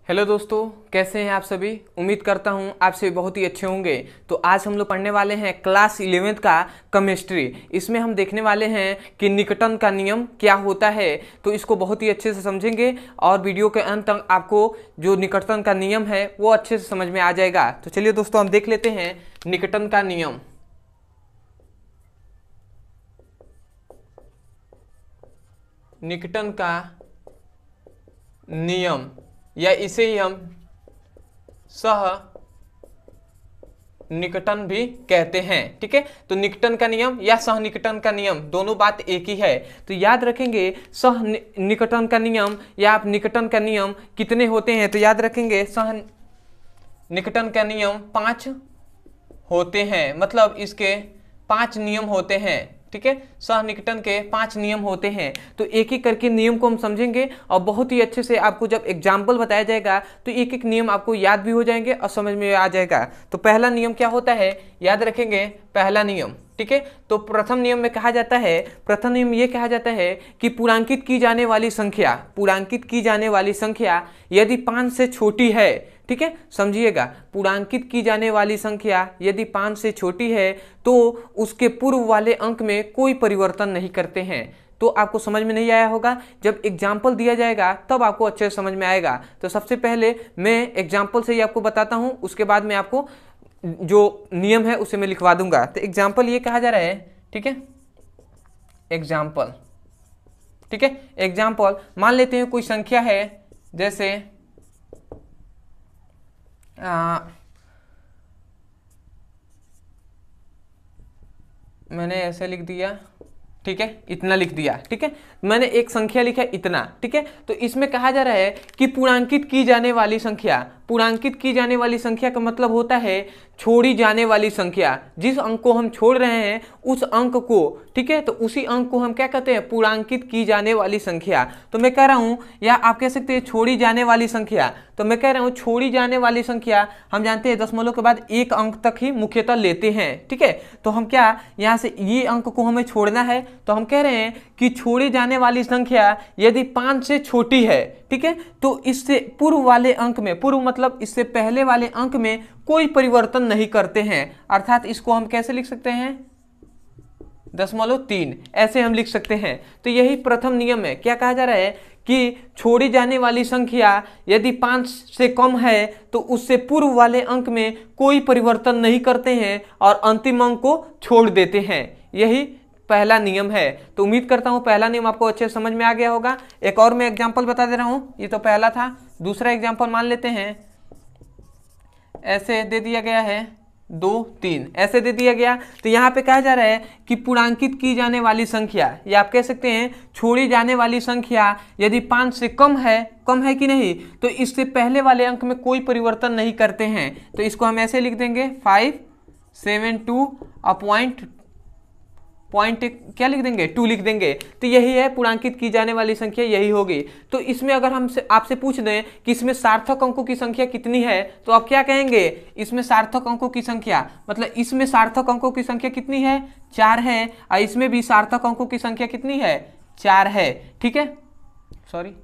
Hello दोस्तों, कैसे हैं आप सभी। उम्मीद करता हूं आप सभी बहुत ही अच्छे होंगे। तो आज हम लोग पढ़ने वाले हैं क्लास 11th का केमिस्ट्री। इसमें हम देखने वाले हैं कि न्यूटन का नियम क्या होता है। तो इसको बहुत ही अच्छे से समझेंगे और वीडियो के अंत तक आपको जो न्यूटन का नियम है वो अच्छे से समझ में आ जाएगा। तो चलिए दोस्तों, हम देख लेते हैं न्यूटन का नियम। न्यूटन का नियम या इसे ही हम सह न्यूटन भी कहते हैं। ठीक है, तो न्यूटन का नियम या सह न्यूटन का नियम दोनों बात एक ही है। तो याद रखेंगे सह न्यूटन का नियम या आप न्यूटन का नियम कितने होते हैं। तो याद रखेंगे सह न्यूटन का नियम 5 होते हैं, मतलब इसके 5 नियम होते हैं। ठीक है, सह न्यूटन के 5 नियम होते हैं। तो एक एक करके नियम को हम समझेंगे और बहुत ही अच्छे से आपको जब एग्जाम्पल बताया जाएगा तो एक एक नियम आपको याद भी हो जाएंगे और समझ में आ जाएगा। तो पहला नियम क्या होता है, याद रखेंगे पहला नियम। ठीक है, तो प्रथम नियम में कहा जाता है, प्रथम नियम ये कहा जाता है कि पूर्णांकित की जाने वाली संख्या, पूर्णांकित की जाने वाली संख्या यदि 5 से छोटी है, ठीक है, समझिएगा, पूर्णांकित की जाने वाली संख्या यदि 5 से छोटी है तो उसके पूर्व वाले अंक में कोई परिवर्तन नहीं करते हैं। तो आपको समझ में नहीं आया होगा, जब एग्जाम्पल दिया जाएगा तब आपको अच्छे से समझ में आएगा। तो सबसे पहले मैं एग्जाम्पल से ही आपको बताता हूं, उसके बाद में आपको जो नियम है उसे मैं लिखवा दूंगा। तो एग्जाम्पल ये कहा जा रहा है, ठीक है, एग्जाम्पल। ठीक है, एग्जाम्पल मान लेते हैं कोई संख्या है, जैसे मैंने ऐसे लिख दिया, ठीक है, इतना लिख दिया। ठीक है, मैंने एक संख्या लिखा इतना। ठीक है, तो इसमें कहा जा रहा है कि पूर्णांकित की जाने वाली संख्या, पूर्णांकित की जाने वाली संख्या का मतलब होता है छोड़ी जाने वाली संख्या। जिस अंक को हम छोड़ रहे हैं उस अंक को, ठीक है, तो उसी अंक को हम क्या कहते हैं, पूर्णांकित की जाने वाली संख्या। तो मैं कह रहा हूं, या आप कह सकते हैं छोड़ी जाने वाली संख्या। तो मैं कह रहा हूं छोड़ी जाने वाली संख्या, हम जानते हैं दशमलव के बाद एक अंक तक ही मुख्यतः लेते हैं। ठीक है, तो हम क्या यहां से ये अंक को हमें छोड़ना है, तो हम कह रहे हैं कि छोड़ी जाने वाली संख्या यदि 5 से छोटी है, ठीक है, तो इससे पूर्व वाले अंक में, पूर्व मतलब इससे पहले वाले अंक में कोई परिवर्तन नहीं करते हैं। अर्थात इसको हम कैसे लिख सकते हैं, 0.3 ऐसे हम लिख सकते हैं। तो यही प्रथम नियम है। क्या कहा जा रहा है कि छोड़ी जाने वाली संख्या यदि 5 से कम है तो उससे पूर्व वाले अंक में कोई परिवर्तन नहीं करते हैं और अंतिम अंक को छोड़ देते हैं। यही पहला नियम है। तो उम्मीद करता हूं पहला नियम आपको अच्छे समझ में आ गया होगा। एक और मैं एग्जांपल बता दे रहा हूं, ये तो पहला था। दूसरा एग्जांपल मान लेते हैं, ऐसे दे दिया गया है 2, 3 ऐसे दे दिया गया। तो यहाँ पे कहा जा रहा है कि पूर्णांकित की जाने वाली संख्या, या आप कह सकते हैं छोड़ी जाने वाली संख्या यदि 5 से कम है कि नहीं, तो इससे पहले वाले अंक में कोई परिवर्तन नहीं करते हैं। तो इसको हम ऐसे लिख देंगे 572 पॉइंट क्या लिख देंगे, 2 लिख देंगे। तो यही है पूर्णांकित की जाने वाली संख्या, यही होगी। तो इसमें अगर हम आपसे पूछ दें कि इसमें सार्थक अंकों की संख्या कितनी है, तो आप क्या कहेंगे, इसमें सार्थक अंकों की संख्या, मतलब इसमें सार्थक अंकों की संख्या कितनी है, 4 है, और इसमें भी सार्थक अंकों की संख्या कितनी है, 4 है। ठीक है, सॉरी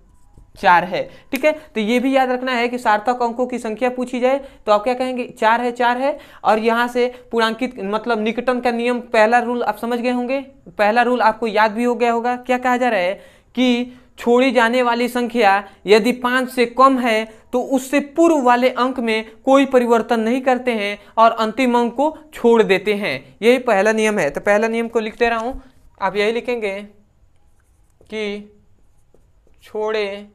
4 है। ठीक है, तो ये भी याद रखना है कि सार्थक अंकों की संख्या पूछी जाए तो आप क्या कहेंगे, 4 है, 4 है। और यहां से पूर्णांकित मतलब न्यूटन का नियम, पहला रूल आप समझ गए होंगे, पहला रूल आपको याद भी हो गया होगा। क्या कहा जा रहा है कि छोड़ी जाने वाली संख्या यदि 5 से कम है तो उससे पूर्व वाले अंक में कोई परिवर्तन नहीं करते हैं और अंतिम अंक को छोड़ देते हैं। यही पहला नियम है। तो पहला नियम को लिख दे रहा हूं, आप यही लिखेंगे कि छोड़े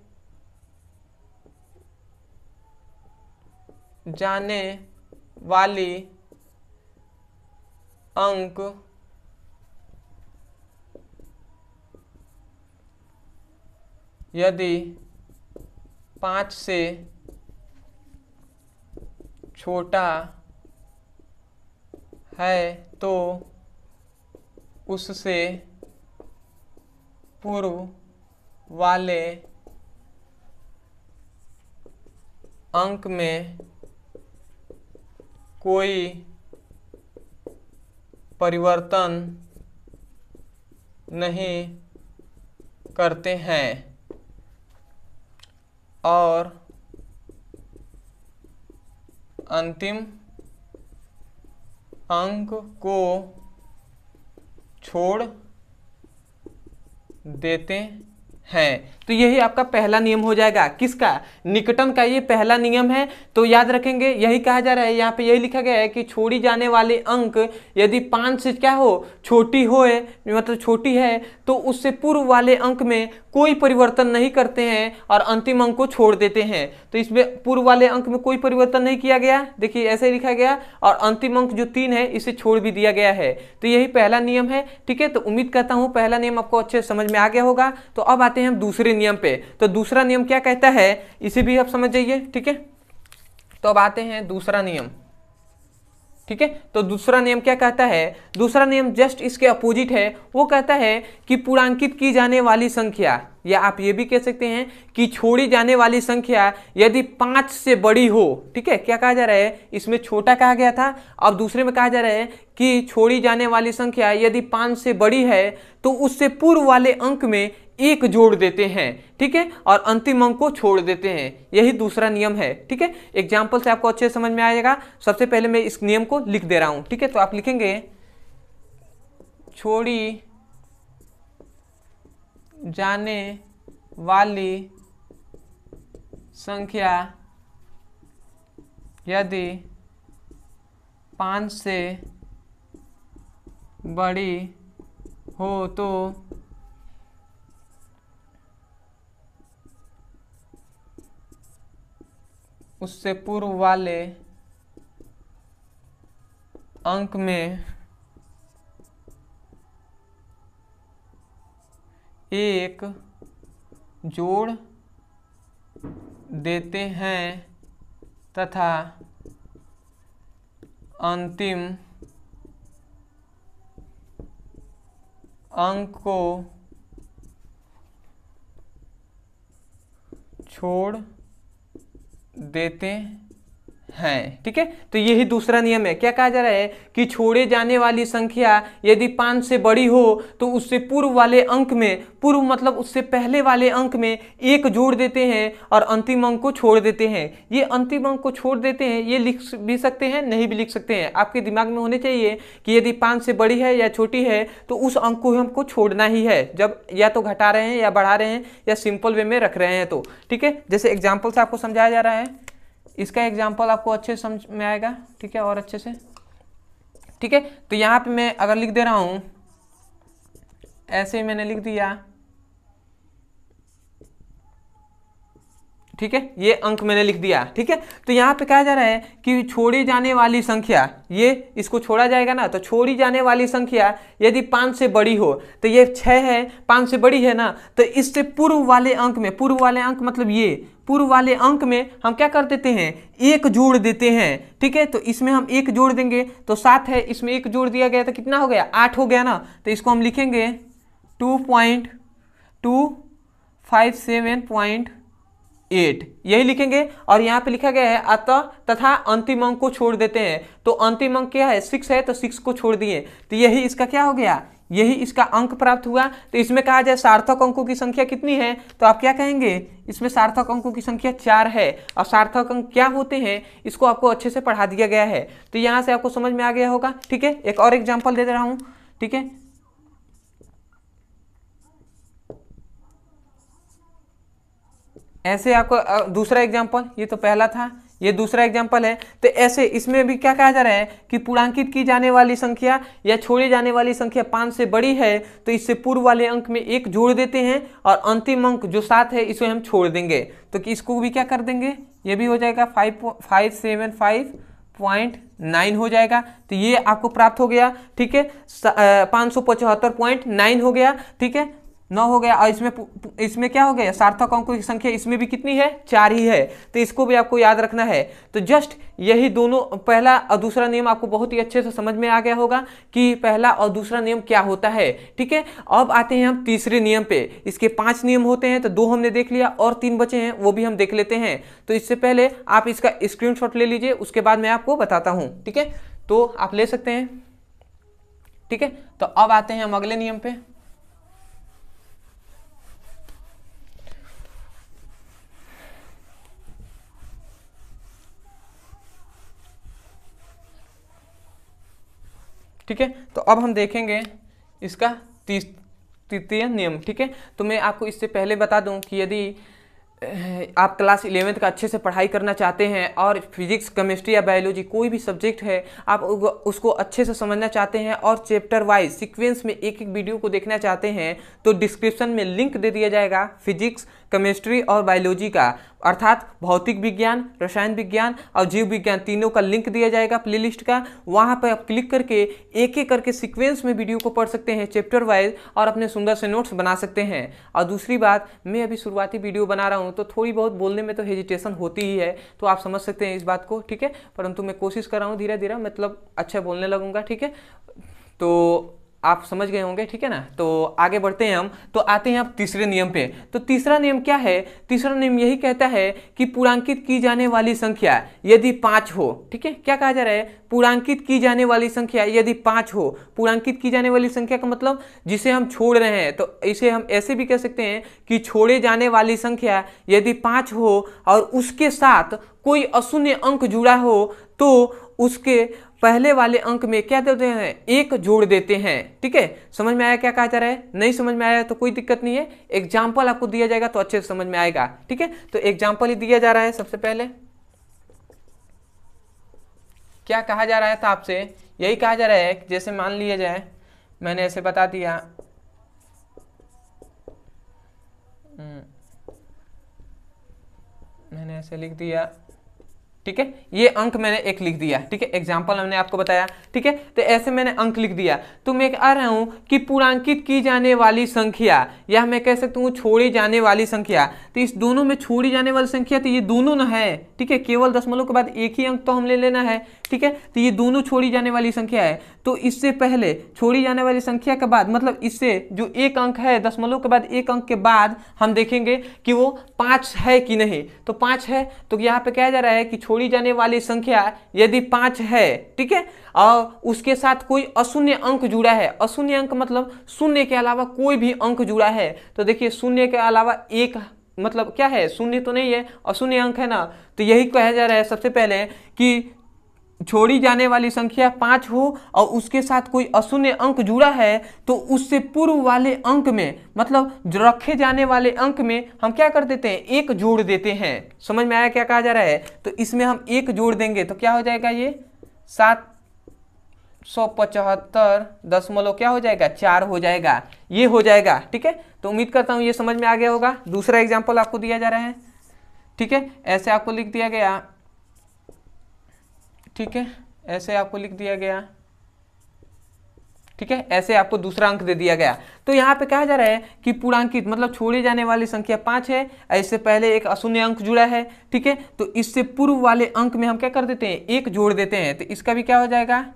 जाने वाली अंक यदि 5 से छोटा है तो उससे पूर्व वाले अंक में कोई परिवर्तन नहीं करते हैं और अंतिम अंक को छोड़ देते हैं। तो यही आपका पहला नियम हो जाएगा, किसका, निकटन का। ये पहला नियम है, तो याद रखेंगे यही कहा जा रहा है, यहाँ पे यही लिखा गया है कि छोड़ी जाने वाले अंक यदि 5 से क्या हो, छोटी हो, मतलब छोटी है, तो उससे पूर्व वाले अंक में कोई परिवर्तन नहीं करते हैं और अंतिम अंक को छोड़ देते हैं। तो इसमें पूर्व वाले अंक में कोई परिवर्तन नहीं किया गया, देखिए ऐसे ही लिखा गया, और अंतिम अंक जो 3 है इसे छोड़ भी दिया गया है। तो यही पहला नियम है, ठीक है। तो उम्मीद करता हूं पहला नियम आपको अच्छे समझ में आ गया होगा। तो अब आते हैं हम दूसरे नियम पे। तो दूसरा नियम क्या कहता है, इसे भी आप समझ जाइए, ठीक है। तो अब आते हैं दूसरा नियम, ठीक है। तो दूसरा नियम क्या कहता है, दूसरा नियम जस्ट इसके अपोजिट है। वो कहता है कि पूर्णांकित की जाने वाली संख्या, या आप ये भी कह सकते हैं कि छोड़ी जाने वाली संख्या यदि 5 से बड़ी हो, ठीक है। क्या कहा जा रहा है, इसमें छोटा कहा गया था, अब दूसरे में कहा जा रहा है कि छोड़ी जाने वाली संख्या यदि 5 से बड़ी है तो उससे पूर्व वाले अंक में 1 जोड़ देते हैं, ठीक है, और अंतिम अंक को छोड़ देते हैं। यही दूसरा नियम है, ठीक है। एग्जाम्पल से आपको अच्छे से समझ में आएगा। सबसे पहले मैं इस नियम को लिख दे रहा हूं, ठीक है। तो आप लिखेंगे छोड़ी जाने वाली संख्या यदि 5 से बड़ी हो तो उससे पूर्व वाले अंक में 1 जोड़ देते हैं तथा अंतिम अंक को छोड़ देते हैं, ठीक है। तो यही दूसरा नियम है। क्या कहा जा रहा है कि छोड़े जाने वाली संख्या यदि 5 से बड़ी हो तो उससे पूर्व वाले अंक में, पूर्व मतलब उससे पहले वाले अंक में 1 जोड़ देते हैं और अंतिम अंक को छोड़ देते हैं। ये अंतिम अंक को छोड़ देते हैं, ये लिख भी सकते हैं, नहीं भी लिख सकते हैं। आपके दिमाग में होने चाहिए कि यदि 5 से बड़ी है या छोटी है तो उस अंक को हमको छोड़ना ही है, जब या तो घटा रहे हैं या बढ़ा रहे हैं या सिंपल वे में रख रहे हैं तो, ठीक है। जैसे एग्जाम्पल से आपको समझाया जा रहा है, इसका एग्जाम्पल आपको अच्छे से समझ में आएगा, ठीक है, और अच्छे से, ठीक है। तो यहाँ पे मैं अगर लिख दे रहा हूं, ऐसे ही मैंने लिख दिया, ठीक है, ये अंक मैंने लिख दिया, ठीक है। तो यहाँ पे कहा जा रहा है कि छोड़ी जाने वाली संख्या, ये इसको छोड़ा जाएगा ना, तो छोड़ी जाने वाली संख्या यदि 5 से बड़ी हो, तो ये 6 है, 5 से बड़ी है ना, तो इससे पूर्व वाले अंक में, पूर्व वाले अंक मतलब ये पूर्व वाले अंक में हम क्या कर देते हैं, 1 जोड़ देते हैं, ठीक है। तो इसमें हम 1 जोड़ देंगे तो 7 है, इसमें 1 जोड़ दिया गया तो कितना हो गया, 8 हो गया ना। तो इसको हम लिखेंगे 2.257.8, यही लिखेंगे। और यहाँ पे लिखा गया है अतः तथा अंतिम अंक को छोड़ देते हैं। तो अंतिम अंक क्या है, 6 है, तो 6 को छोड़ दिए, तो यही इसका क्या हो गया, यही इसका अंक प्राप्त हुआ। तो इसमें कहा जाए सार्थक अंकों की संख्या कितनी है, तो आप क्या कहेंगे, इसमें सार्थक अंकों की संख्या 4 है। और सार्थक अंक क्या होते हैं इसको आपको अच्छे से पढ़ा दिया गया है। तो यहाँ से आपको समझ में आ गया होगा, ठीक है। एक और एग्जाम्पल दे रहा हूँ, ठीक है। ऐसे आपको दूसरा एग्जाम्पल, ये तो पहला था, ये दूसरा एग्जाम्पल है। तो ऐसे इसमें भी क्या कहा जा रहा है कि पूर्णांकित की जाने वाली संख्या या छोड़ी जाने वाली संख्या 5 से बड़ी है तो इससे पूर्व वाले अंक में 1 जोड़ देते हैं और अंतिम अंक जो 7 है इसे हम छोड़ देंगे। तो कि इसको भी क्या कर देंगे, ये भी हो जाएगा 575.9 हो जाएगा। तो ये आपको प्राप्त हो गया, ठीक है, 575.9 हो गया, ठीक है, 9 हो गया। और इसमें क्या हो गया, सार्थक अंकों की संख्या इसमें भी कितनी है, 4 ही है। तो इसको भी आपको याद रखना है। तो जस्ट यही दोनों, पहला और दूसरा नियम आपको बहुत ही अच्छे से समझ में आ गया होगा कि पहला और दूसरा नियम क्या होता है, ठीक है। अब आते हैं हम तीसरे नियम पे। इसके 5 नियम होते हैं, तो 2 हमने देख लिया और 3 बचे हैं, वो भी हम देख लेते हैं। तो इससे पहले आप इसका स्क्रीनशॉट ले लीजिए, उसके बाद मैं आपको बताता हूं, ठीक है। तो आप ले सकते हैं, ठीक है। तो अब आते हैं हम अगले नियम पे। ठीक है। तो अब हम देखेंगे इसका तृतीय नियम। ठीक है, तो मैं आपको इससे पहले बता दूं कि यदि आप क्लास 11th का अच्छे से पढ़ाई करना चाहते हैं और फिजिक्स, केमिस्ट्री या बायोलॉजी कोई भी सब्जेक्ट है आप उसको अच्छे से समझना चाहते हैं और चैप्टर वाइज सीक्वेंस में एक एक वीडियो को देखना चाहते हैं, तो डिस्क्रिप्शन में लिंक दे दिया जाएगा फिजिक्स, केमिस्ट्री और बायोलॉजी का, अर्थात भौतिक विज्ञान, रसायन विज्ञान और जीव विज्ञान, तीनों का लिंक दिया जाएगा प्लेलिस्ट का। वहां पर आप क्लिक करके एक एक करके सीक्वेंस में वीडियो को पढ़ सकते हैं चैप्टर वाइज और अपने सुंदर से नोट्स बना सकते हैं। और दूसरी बात, मैं अभी शुरुआती वीडियो बना रहा हूं तो थोड़ी बहुत बोलने में तो हेजिटेशन होती ही है, तो आप समझ सकते हैं इस बात को। ठीक है, परंतु मैं कोशिश कर रहा हूँ धीरे धीरे, मतलब अच्छा बोलने लगूंगा। ठीक है, तो आप समझ गए होंगे। ठीक है ना, तो आगे बढ़ते हैं हम। तो आते हैं अब तीसरे नियम पे। तो तीसरा नियम क्या है? तीसरा नियम यही कहता है कि पूर्णांकित की जाने वाली संख्या यदि 5 हो, ठीक है, क्या कहा जा रहा है? पूर्णांकित की जाने वाली संख्या यदि 5 हो। पूर्णांकित की जाने वाली संख्या का मतलब जिसे हम छोड़ रहे हैं, तो इसे हम ऐसे भी कह सकते हैं कि छोड़े जाने वाली संख्या यदि 5 हो और उसके साथ कोई अशून्य अंक जुड़ा हो, तो उसके पहले वाले अंक में क्या देते हैं? 1 जोड़ देते हैं। ठीक है, समझ में आया क्या कहा जा रहा है? नहीं समझ में आया तो कोई दिक्कत नहीं है, एग्जाम्पल आपको दिया जाएगा तो अच्छे से समझ में आएगा। ठीक है, तो एग्जाम्पल ही दिया जा रहा है। सबसे पहले क्या कहा जा रहा था आपसे? यही कहा जा रहा है कि जैसे मान लिया जाए, मैंने ऐसे बता दिया, मैंने ऐसे लिख दिया, ठीक है, ये अंक मैंने एक लिख दिया। ठीक है, एग्जाम्पल हमने आपको बताया। ठीक है, तो ऐसे मैंने अंक लिख दिया, तो मैं कह रहा हूं कि पूर्णांकित की जाने वाली संख्या, या मैं कह सकता हूं छोड़ी जाने वाली संख्या। तो इस दोनों में छोड़ी जाने वाली संख्या तो ये दोनों न है। ठीक है, केवल दशमलव के बाद एक ही अंक तो हम ले लेना है। ठीक है, तो ये दोनों छोड़ी जाने वाली संख्या है। तो इससे पहले छोड़ी जाने वाली संख्या के बाद, मतलब इससे जो एक अंक है, दशमलव के बाद एक अंक के बाद हम देखेंगे कि वो 5 है कि नहीं। तो 5 है, तो यहाँ पे कहा जा रहा है कि छोड़ी जाने वाली संख्या यदि 5 है, ठीक है, और उसके साथ कोई अशून्य अंक जुड़ा है। अशून्य अंक मतलब शून्य के अलावा कोई भी अंक जुड़ा है। तो देखिए, शून्य के अलावा एक मतलब क्या है? शून्य तो नहीं है, अशून्य अंक है ना। तो यही कहा जा रहा है सबसे पहले कि छोड़ी जाने वाली संख्या 5 हो और उसके साथ कोई अशून्य अंक जुड़ा है, तो उससे पूर्व वाले अंक में, मतलब जो रखे जाने वाले अंक में हम क्या कर देते हैं? 1 जोड़ देते हैं। समझ में आया क्या कहा जा रहा है? तो इसमें हम 1 जोड़ देंगे तो क्या हो जाएगा? ये 775 दशमलव क्या हो जाएगा? 4 हो जाएगा। ये हो जाएगा। ठीक है, तो उम्मीद करता हूं ये समझ में आ गया होगा। दूसरा एग्जाम्पल आपको दिया जा रहा है। ठीक है, ऐसे आपको लिख दिया गया। ठीक है, ऐसे आपको लिख दिया गया। ठीक है, ऐसे आपको दूसरा अंक दे दिया गया। तो यहाँ पे कहा जा रहा है कि पूर्णांकित मतलब छोड़ी जाने वाली संख्या 5 है, इससे पहले एक अशून्य अंक जुड़ा है। ठीक है, तो इससे पूर्व वाले अंक में हम क्या कर देते हैं? 1 जोड़ देते हैं। तो इसका भी क्या हो जाएगा?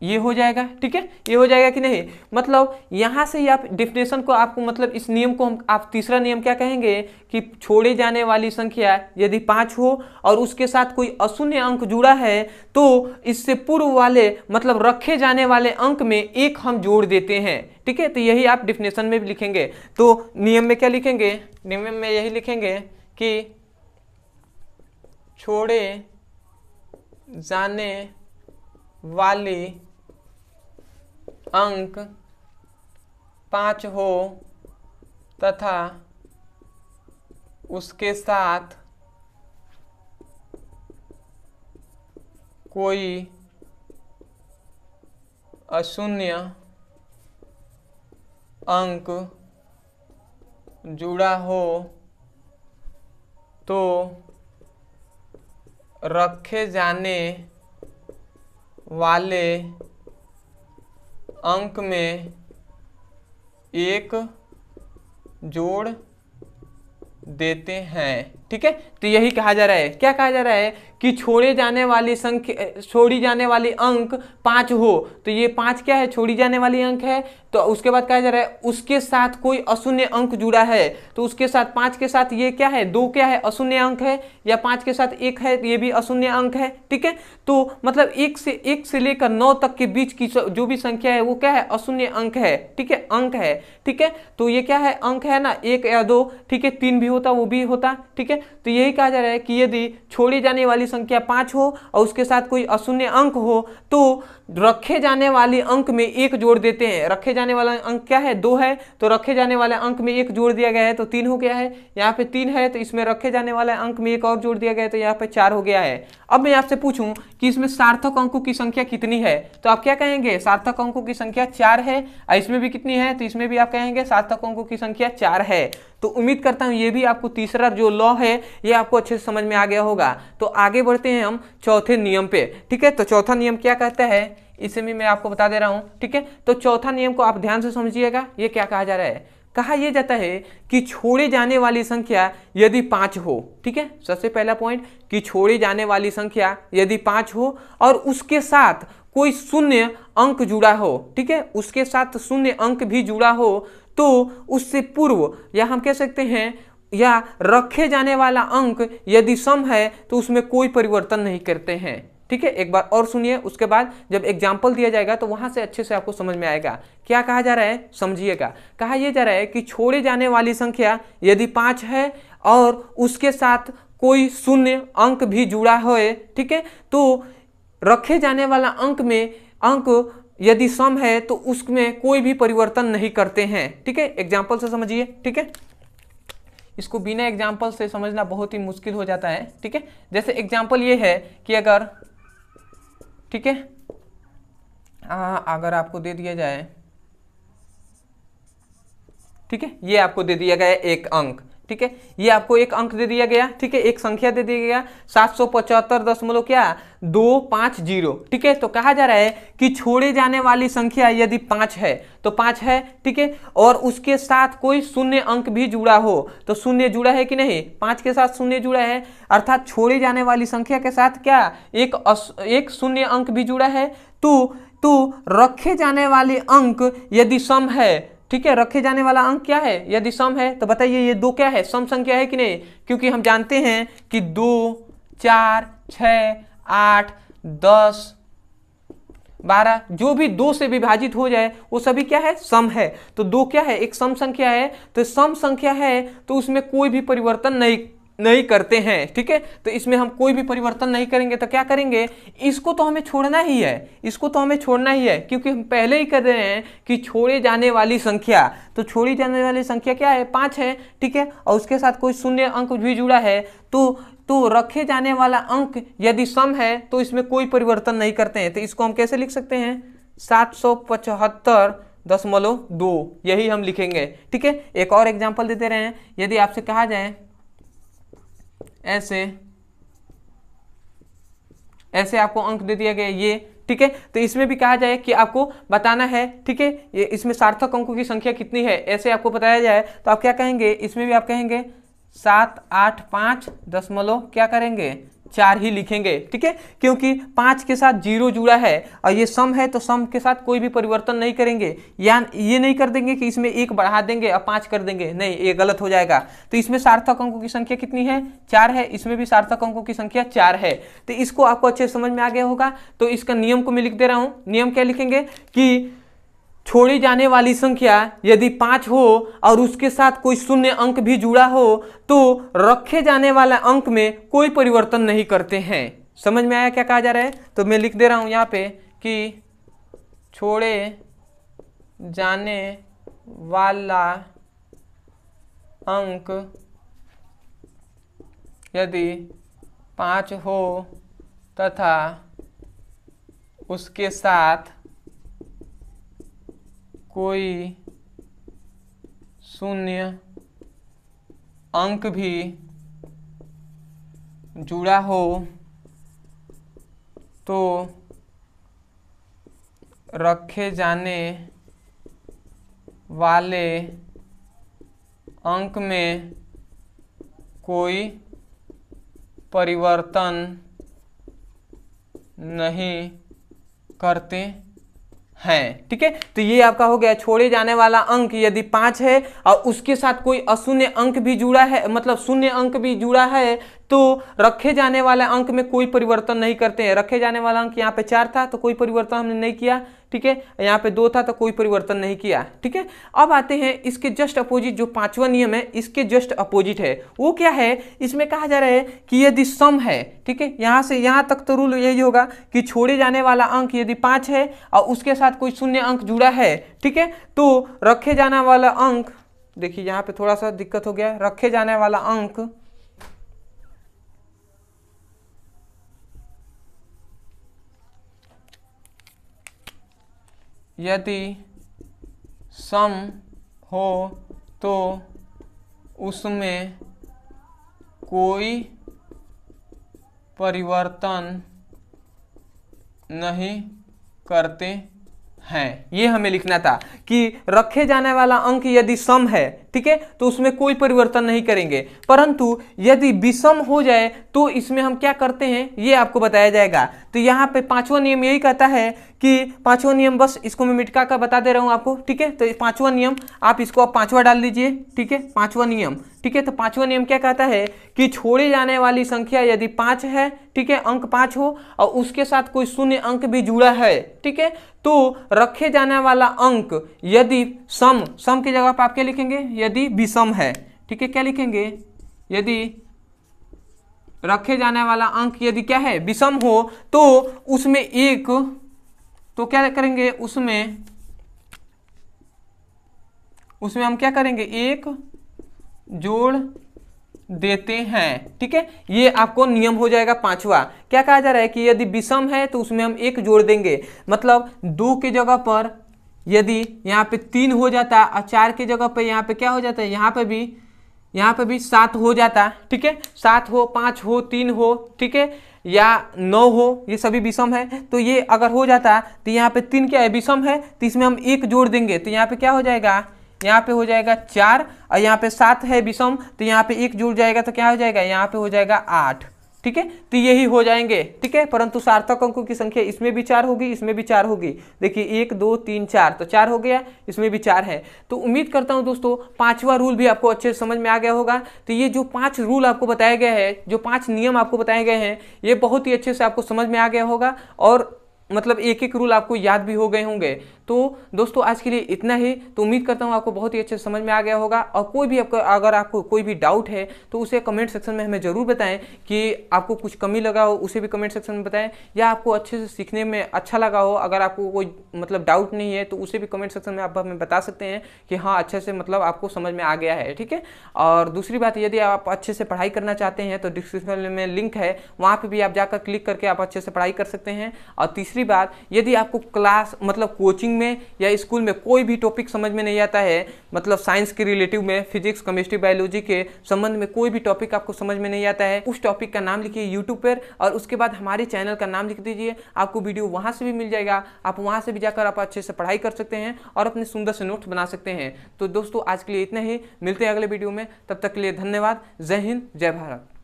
ये हो जाएगा। ठीक है, ये हो जाएगा कि नहीं? मतलब यहां से ही आप डेफिनेशन को, आपको मतलब इस नियम को हम, आप तीसरा नियम क्या कहेंगे कि छोड़े जाने वाली संख्या यदि 5 हो और उसके साथ कोई अशून्य अंक जुड़ा है, तो इससे पूर्व वाले मतलब रखे जाने वाले अंक में 1 हम जोड़ देते हैं। ठीक है, तो यही आप डेफिनेशन में भी लिखेंगे। तो नियम में क्या लिखेंगे? नियम में यही लिखेंगे कि छोड़े जाने वाली अंक 5 हो तथा उसके साथ कोई अशून्य अंक जुड़ा हो, तो रखे जाने वाले अंक में 1 जोड़ देते हैं। ठीक है, तो यही कहा जा रहा है। क्या कहा जा रहा है कि छोड़े जाने वाली संख्या, छोड़ी जाने वाली अंक 5 हो, तो ये 5 क्या है? छोड़ी जाने वाली अंक है। तो उसके बाद कहा जा रहा है उसके साथ कोई अशून्य अंक जुड़ा है, तो उसके साथ 5 के साथ ये क्या है? 2 क्या है? अशून्य अंक है। या 5 के साथ 1 है, ये भी अशून्य अंक है। ठीक है, तो मतलब 1 से लेकर 9 तक के बीच की जो भी संख्या है वो क्या है? अशून्य अंक है। ठीक है, अंक है। ठीक है, तो ये क्या है? अंक है ना, 1 या 2। ठीक है, 3 भी होता, वो भी होता। ठीक है, है, तो यही कहा जा रहा है कि यदि छोड़ी जाने वाली संख्या 5 हो और उसके साथ कोई अशून्य अंक हो तो रखे जाने वाले अंक में 1 जोड़ देते हैं। रखे जाने वाला अंक क्या है, 2 है, तो रखे जाने वाले अंक में 1 जोड़ दिया गया है तो 3 हो गया है। यहाँ पे 3 है तो इसमें रखे जाने वाले अंक में 1 और जोड़ दिया गया है तो यहाँ पे 4 हो गया है। अब मैं आपसे पूछूं कि इसमें सार्थक अंकों की संख्या कितनी है, तो आप क्या कहेंगे, सार्थक अंकों की संख्या 4 है। और इसमें भी कितनी है, तो इसमें भी आप कहेंगे सार्थक अंकों की संख्या 4 है। तो उम्मीद करता हूं ये भी आपको तीसरा जो लॉ है ये आपको अच्छे से समझ में आ गया होगा। तो आगे बढ़ते हैं हम चौथे नियम पे, ठीक है। तो चौथा नियम क्या कहता है इसे भी मैं आपको बता दे रहा हूं, ठीक है। तो चौथा नियम को आप ध्यान से समझिएगा। ये क्या कहा जा रहा है, कहा यह जाता है कि छोड़े जाने वाली संख्या यदि 5 हो, ठीक है। सबसे पहला पॉइंट कि छोड़ी जाने वाली संख्या यदि 5 हो और उसके साथ कोई शून्य अंक जुड़ा हो, ठीक है, उसके साथ शून्य अंक भी जुड़ा हो तो उससे पूर्व या हम कह सकते हैं या रखे जाने वाला अंक यदि सम है तो उसमें कोई परिवर्तन नहीं करते हैं, ठीक है। एक बार और सुनिए, उसके बाद जब एग्जाम्पल दिया जाएगा तो वहां से अच्छे से आपको समझ में आएगा। क्या कहा जा रहा है समझिएगा। कहा यह जा रहा है कि छोड़े जाने वाली संख्या यदि 5 है और उसके साथ कोई शून्य अंक भी जुड़ा हो, ठीक है, तो रखे जाने वाला अंक में अंक यदि सम है तो उसमें कोई भी परिवर्तन नहीं करते हैं, ठीक है। एग्जाम्पल से समझिए, ठीक है। इसको बिना एग्जाम्पल से समझना बहुत ही मुश्किल हो जाता है, ठीक है। जैसे एग्जाम्पल ये है कि अगर, ठीक है, अगर आपको दे दिया जाए, ठीक है, ये आपको दे दिया गया एक अंक, ठीक है, ये आपको एक अंक दे दिया गया, ठीक है, एक संख्या दे दिया गया 775.250, ठीक है। तो कहा जा रहा है कि छोड़े जाने वाली संख्या यदि 5 है तो 5 है, ठीक है, और उसके साथ कोई शून्य अंक भी जुड़ा हो तो शून्य जुड़ा है कि नहीं, 5 के साथ शून्य जुड़ा है, अर्थात छोड़ी जाने वाली संख्या के साथ क्या एक शून्य अंक भी जुड़ा है। तो रखे जाने वाले अंक यदि सम है, ठीक है, रखे जाने वाला अंक क्या है यदि सम है, तो बताइए ये 2 क्या है, सम संख्या है कि नहीं, क्योंकि हम जानते हैं कि 2, 4, 6, 8, 10, 12 जो भी 2 से विभाजित हो जाए वो सभी क्या है, सम है। तो 2 क्या है, एक सम संख्या है, तो सम संख्या है तो उसमें कोई भी परिवर्तन नहीं करते हैं, ठीक है। तो इसमें हम कोई भी परिवर्तन नहीं करेंगे तो क्या करेंगे, इसको तो हमें छोड़ना ही है, इसको तो हमें छोड़ना ही है, क्योंकि हम पहले ही कर रहे हैं कि छोड़े जाने वाली संख्या, तो छोड़ी जाने वाली संख्या क्या है, 5 है, ठीक है, और उसके साथ कोई शून्य अंक भी जुड़ा है तो रखे जाने वाला अंक यदि सम है तो इसमें कोई परिवर्तन नहीं करते हैं। तो इसको हम कैसे लिख सकते हैं, 775.2 यही हम लिखेंगे, ठीक है। एक और एग्जाम्पल देते रहे हैं, यदि आपसे कहा जाए ऐसे आपको अंक दे दिया गया ये, ठीक है, तो इसमें भी कहा जाए कि आपको बताना है, ठीक है, ये इसमें सार्थक अंकों की संख्या कितनी है, ऐसे आपको बताया जाए तो आप क्या कहेंगे, इसमें भी आप कहेंगे 785 क्या करेंगे 4 ही लिखेंगे, ठीक है, क्योंकि 5 के साथ 0 जुड़ा है और ये सम है तो सम के साथ कोई भी परिवर्तन नहीं करेंगे, या ये नहीं कर देंगे कि इसमें 1 बढ़ा देंगे और 5 कर देंगे, नहीं, ये गलत हो जाएगा। तो इसमें सार्थक अंकों की संख्या कितनी है, 4 है, इसमें भी सार्थक अंकों की संख्या 4 है। तो इसको आपको अच्छे समझ में आ गया होगा। तो इसका नियम को मैं लिख दे रहा हूं, नियम क्या लिखेंगे कि छोड़ी जाने वाली संख्या यदि 5 हो और उसके साथ कोई शून्य अंक भी जुड़ा हो तो रखे जाने वाला अंक में कोई परिवर्तन नहीं करते हैं। समझ में आया क्या कहा जा रहा है, तो मैं लिख दे रहा हूं यहाँ पे कि छोड़े जाने वाला अंक यदि 5 हो तथा उसके साथ कोई शून्य अंक भी जुड़ा हो तो रखे जाने वाले अंक में कोई परिवर्तन नहीं करते हैं, ठीक है। तो ये आपका हो गया छोड़े जाने वाला अंक यदि 5 है और उसके साथ कोई अशून्य अंक भी जुड़ा है, मतलब शून्य अंक भी जुड़ा है, तो रखे जाने वाले अंक में कोई परिवर्तन नहीं करते हैं। रखे जाने वाला अंक यहाँ पे 4 था तो कोई परिवर्तन हमने नहीं किया, ठीक है। यहाँ पे 2 था तो कोई परिवर्तन नहीं किया, ठीक है। अब आते हैं इसके जस्ट अपोजिट, जो 5वां नियम है इसके जस्ट अपोजिट है। वो क्या है, इसमें कहा जा रहा है कि यदि सम है, ठीक है, यहाँ से यहाँ तक तो रूल यही होगा कि छोड़े जाने वाला अंक यदि 5 है और उसके साथ कोई शून्य अंक जुड़ा है, ठीक है, तो रखे जाने वाला अंक, देखिए यहाँ पे थोड़ा सा दिक्कत हो गया, रखे जाने वाला अंक यदि सम हो तो उसमें कोई परिवर्तन नहीं करते हैं। ये हमें लिखना था कि रखे जाने वाला अंक यदि सम है, ठीक है, तो उसमें कोई परिवर्तन नहीं करेंगे, परंतु यदि विषम हो जाए तो इसमें हम क्या करते हैं ये आपको बताया जाएगा। तो यहाँ पे 5वां नियम यही कहता है कि 5वां नियम, बस इसको मैं मिटका कर बता दे रहा हूँ आपको, ठीक है। तो 5वां नियम आप इसको आप 5वां डाल लीजिए, ठीक है, 5वां नियम, ठीक है। तो 5वां नियम क्या कहता है कि छोड़े जाने वाली संख्या यदि 5 है, ठीक है, अंक 5 हो और उसके साथ कोई शून्य अंक भी जुड़ा है, ठीक है, तो रखे जाने वाला अंक यदि सम की जगह पर आप क्या लिखेंगे, यदि विषम है, ठीक है, क्या लिखेंगे, यदि रखे जाने वाला अंक यदि क्या है, विषम हो, तो उसमें एक, तो क्या करेंगे, उसमें हम क्या करेंगे, एक जोड़ देते हैं, ठीक है। ये आपको नियम हो जाएगा 5वां। क्या कहा जा रहा है कि यदि विषम है तो उसमें हम एक जोड़ देंगे, मतलब 2 की जगह पर यदि यहाँ पे 3 हो जाता और 4 की जगह पे यहाँ पे क्या हो जाता है, यहाँ पे भी 7 हो जाता, ठीक है, 7 हो, 5 हो, 3 हो, ठीक है, या 9 हो, ये सभी विषम है। तो ये अगर हो जाता तो यहाँ पे 3 क्या है, विषम है, तो इसमें हम एक जोड़ देंगे, तो यहाँ पे क्या हो जाएगा, यहाँ पे हो जाएगा 4 और यहाँ पे 7 है विषम, तो यहाँ पे एक जुड़ जाएगा तो क्या हो जाएगा, यहाँ पे हो जाएगा 8, ठीक है। तो यही हो जाएंगे, ठीक है, परंतु सार्थक अंकों की संख्या इसमें भी 4 होगी, इसमें भी 4 होगी। देखिए 1 2 3 4, तो 4 हो गया, इसमें भी 4 है। तो उम्मीद करता हूं दोस्तों 5वां रूल भी आपको अच्छे से समझ में आ गया होगा। तो ये जो 5 रूल आपको बताया गया है, जो 5 नियम आपको बताए गए हैं, ये बहुत ही अच्छे से आपको समझ में आ गया होगा और मतलब एक एक रूल आपको याद भी हो गए होंगे। तो दोस्तों आज के लिए इतना ही। तो उम्मीद करता हूँ आपको बहुत ही अच्छे से समझ में आ गया होगा। और कोई भी अगर आपको कोई भी डाउट है तो उसे कमेंट सेक्शन में हमें ज़रूर बताएं कि आपको कुछ कमी लगा हो, उसे भी कमेंट सेक्शन में बताएं, या आपको अच्छे से सीखने में अच्छा लगा हो, अगर आपको कोई मतलब डाउट नहीं है तो उसे भी कमेंट सेक्शन में आप हमें बता सकते हैं कि हाँ अच्छे से मतलब आपको समझ में आ गया है, ठीक है। और दूसरी बात, यदि आप अच्छे से पढ़ाई करना चाहते हैं तो डिस्क्रिप्शन में लिंक है, वहाँ पर भी आप जाकर क्लिक करके आप अच्छे से पढ़ाई कर सकते हैं। और तीसरी बात, यदि आपको क्लास मतलब कोचिंग में या स्कूल में कोई भी टॉपिक समझ में नहीं आता है, मतलब साइंस के रिलेटिव में, फिजिक्स केमिस्ट्री बायोलॉजी के संबंध में कोई भी टॉपिक आपको समझ में नहीं आता है, उस टॉपिक का नाम लिखिए यूट्यूब पर और उसके बाद हमारे चैनल का नाम लिख दीजिए, आपको वीडियो वहां से भी मिल जाएगा। आप वहां से भी जाकर आप अच्छे से पढ़ाई कर सकते हैं और अपने सुंदर से नोट्स बना सकते हैं। तो दोस्तों आज के लिए इतना ही, मिलते हैं अगले वीडियो में, तब तक के लिए धन्यवाद। जय हिंद, जय भारत।